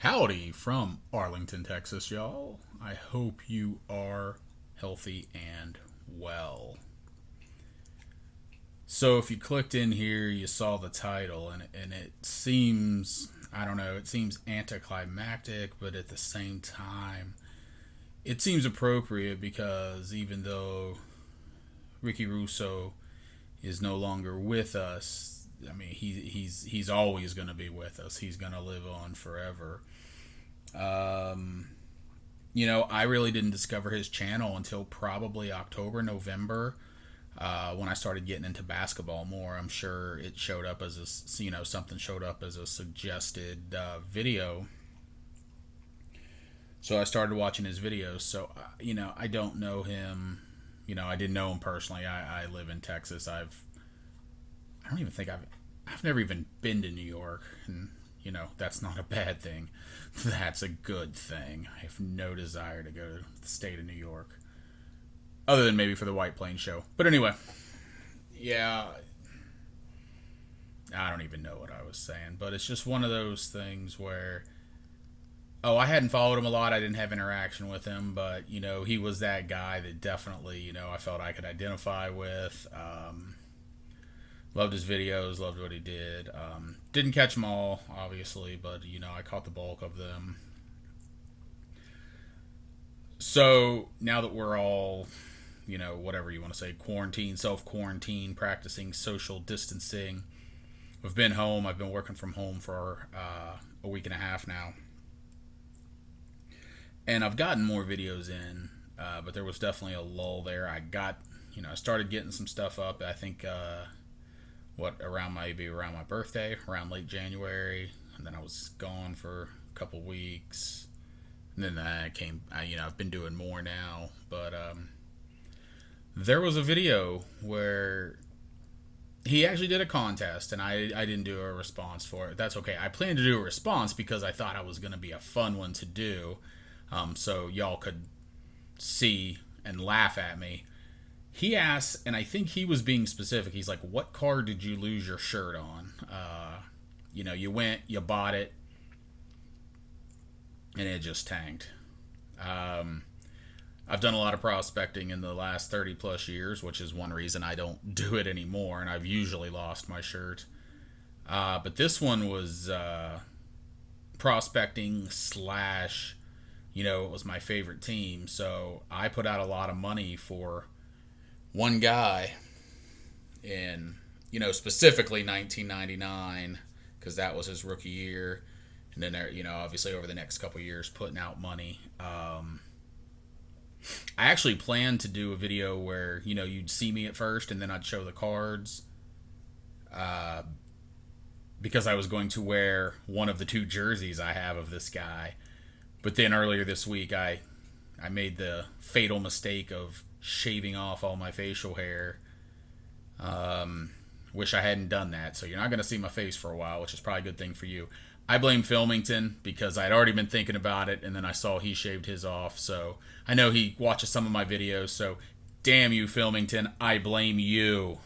Howdy from Arlington, Texas, y'all. I hope you are healthy and well. So, if you clicked in here, you saw the title, and it seems, I don't know, it seems anticlimactic, but at the same time, it seems appropriate because even though Ricky Russo is no longer with us, I mean, he's always going to be with us. He's going to live on forever. Um, I really didn't discover his channel until probably October, November, when I started getting into basketball more. I'm sure it showed up as something showed up as a suggested video. So I started watching his videos. So, I don't know him. I didn't know him personally. I live in Texas. I don't even think I've never even been to New York. And, that's not a bad thing. That's a good thing. I have no desire to go to the state of New York, other than maybe for the White Plains show. But anyway, yeah, I don't even know what I was saying, but it's just one of those things where, oh, I hadn't followed him a lot. I didn't have interaction with him, but he was that guy that definitely I felt I could identify with. Loved his videos, loved what he did. Didn't catch them all, obviously, but I caught the bulk of them. So now that we're all, whatever you want to say, quarantine, self quarantine, practicing social distancing, I've been home. I've been working from home for a week and a half now, and I've gotten more videos in, but there was definitely a lull there. I started getting some stuff up. I think around my birthday, around late January, and then I was gone for a couple weeks, and then I've been doing more now, but there was a video where he actually did a contest, and I didn't do a response for it. That's okay. I planned to do a response because I thought it was going to be a fun one to do, so y'all could see and laugh at me. He asked, and I think he was being specific. He's like, "What car did you lose your shirt on?" You went, you bought it, and it just tanked. I've done a lot of prospecting in the last 30 plus years, which is one reason I don't do it anymore, and I've usually lost my shirt. But this one was prospecting slash, it was my favorite team. So I put out a lot of money for one guy in, specifically 1999, because that was his rookie year. And then, obviously over the next couple years, putting out money. I actually planned to do a video where, you'd see me at first and then I'd show the cards. Because I was going to wear one of the two jerseys I have of this guy. But then earlier this week, I made the fatal mistake of shaving off all my facial hair. Wish I hadn't done that. So you're not going to see my face for a while, which is probably a good thing for you. I blame Filmington because I'd already been thinking about it, and then I saw he shaved his off. So I know he watches some of my videos. So damn you, Filmington. I blame you.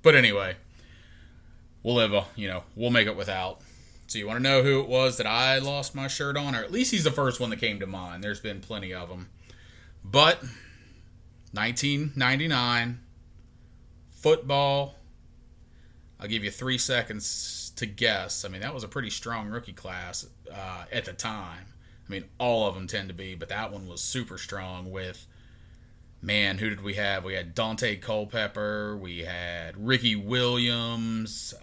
But anyway, we'll make it without. So you want to know who it was that I lost my shirt on? Or at least he's the first one that came to mind. There's been plenty of them. But 1999, football. I'll give you 3 seconds to guess. I mean, that was a pretty strong rookie class at the time. I mean, all of them tend to be, but that one was super strong with, man, who did we have? We had Dante Culpepper. We had Ricky Williams,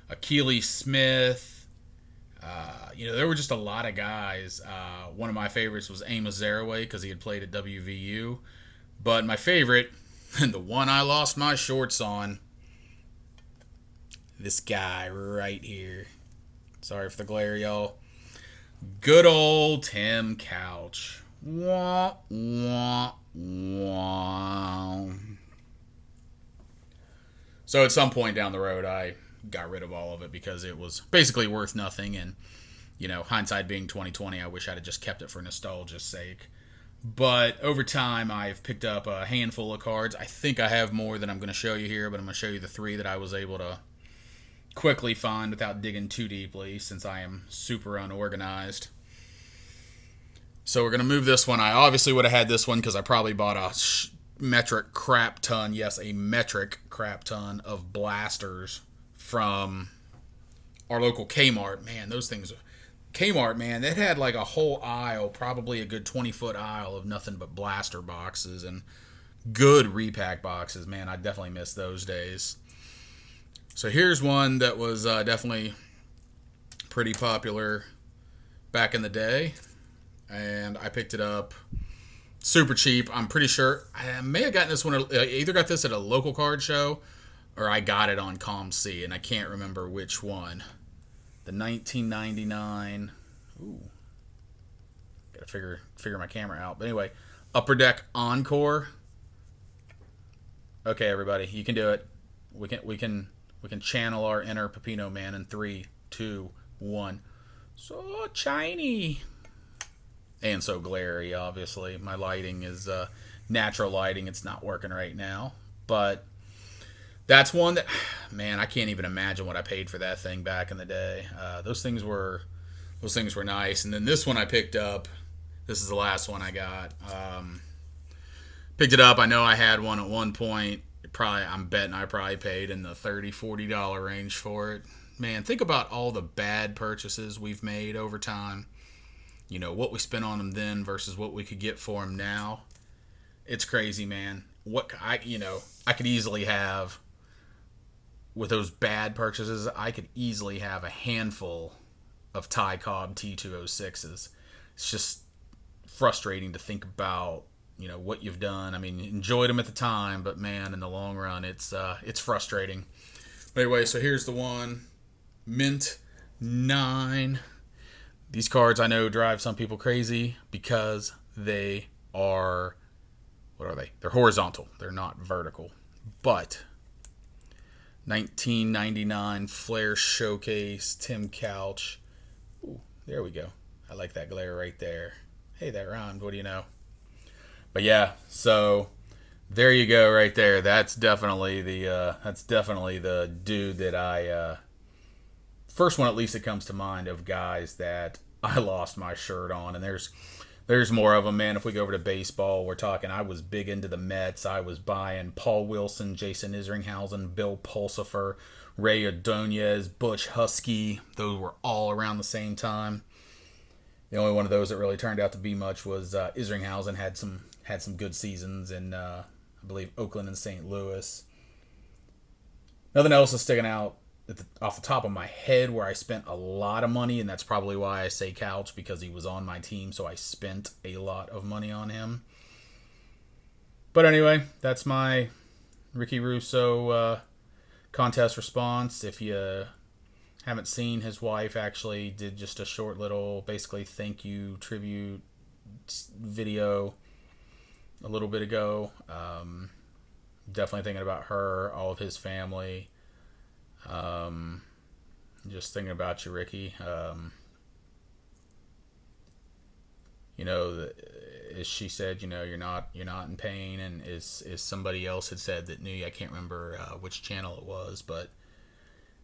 Akili Smith. There were just a lot of guys. One of my favorites was Amos Zaraway because he had played at WVU. But my favorite, and the one I lost my shorts on, this guy right here. Sorry for the glare, y'all. Good old Tim Couch. Wah, wah, wah. So at some point down the road, I got rid of all of it because it was basically worth nothing. And, hindsight being 2020, I wish I'd have just kept it for nostalgia's sake. But over time, I've picked up a handful of cards. I think I have more than I'm going to show you here, but I'm going to show you the 3 that I was able to quickly find without digging too deeply, since I am super unorganized. So we're going to move this one. I obviously would have had this one because I probably bought a metric crap ton, yes, a metric crap ton of blasters from our local Kmart. Man, those things, Kmart, man, that had like a whole aisle, probably a good 20-foot aisle of nothing but blaster boxes and good repack boxes. Man, I definitely miss those days. So here's one that was definitely pretty popular back in the day, and I picked it up super cheap. I'm pretty sure I may have gotten this one. I either got this at a local card show or I got it on ComC, and I can't remember which one. The 1999. Ooh, gotta figure my camera out. But anyway, Upper Deck Encore. Okay, everybody, you can do it. We can channel our inner Pepino man in 3, 2, 1. So shiny and so glary. Obviously, my lighting is natural lighting. It's not working right now, but that's one that, man, I can't even imagine what I paid for that thing back in the day. Those things were nice. And then this one I picked up. This is the last one I got. Picked it up. I know I had one at one point. I'm betting I probably paid in the $30, $40 range for it. Man, think about all the bad purchases we've made over time. You know, what we spent on them then versus what we could get for them now. It's crazy, man. I could easily have, with those bad purchases, I could easily have a handful of Ty Cobb T206s. It's just frustrating to think about, you know, what you've done. I mean, enjoyed them at the time, but man, in the long run, it's frustrating. But anyway, so here's the one, Mint 9. These cards I know drive some people crazy because they are, what are they? They're horizontal. They're not vertical. But 1999 Flair Showcase, Tim Couch. Ooh, there we go. I like that glare right there. Hey, that rhymed. What do you know? But yeah, so there you go, right there. That's definitely the dude that I first one, at least, that comes to mind of guys that I lost my shirt on. And there's more of them, man. If we go over to baseball, we're talking. I was big into the Mets. I was buying Paul Wilson, Jason Isringhausen, Bill Pulsifer, Ray Ordonez, Butch Husky. Those were all around the same time. The only one of those that really turned out to be much was Isringhausen had some good seasons in, I believe, Oakland and St. Louis. Nothing else is sticking out off the top of my head where I spent a lot of money, and that's probably why I say Couch, because he was on my team, so I spent a lot of money on him. But anyway, that's my Ricky Russo contest response. If you haven't seen, his wife actually did just a short little, basically, thank you tribute video a little bit ago. Definitely thinking about her, all of his family. Just thinking about you, Ricky. You know, as she said, you know, you're not in pain, and as somebody else had said that knew you, I can't remember which channel it was, but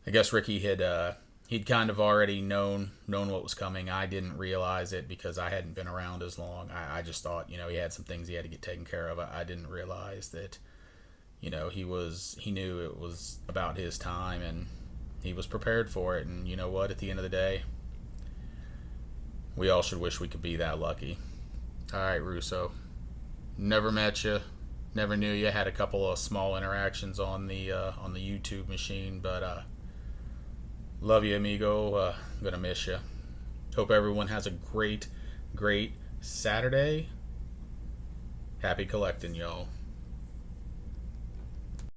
I guess Ricky he'd kind of already known what was coming. I didn't realize it because I hadn't been around as long. I just thought, you know, he had some things he had to get taken care of. I didn't realize that, you know, he knew it was about his time, and he was prepared for it. And you know what? At the end of the day, we all should wish we could be that lucky. All right, Russo. Never met you, never knew you. Had a couple of small interactions on the YouTube machine, but love you, amigo. Gonna miss you. Hope everyone has a great Saturday. Happy collecting, y'all.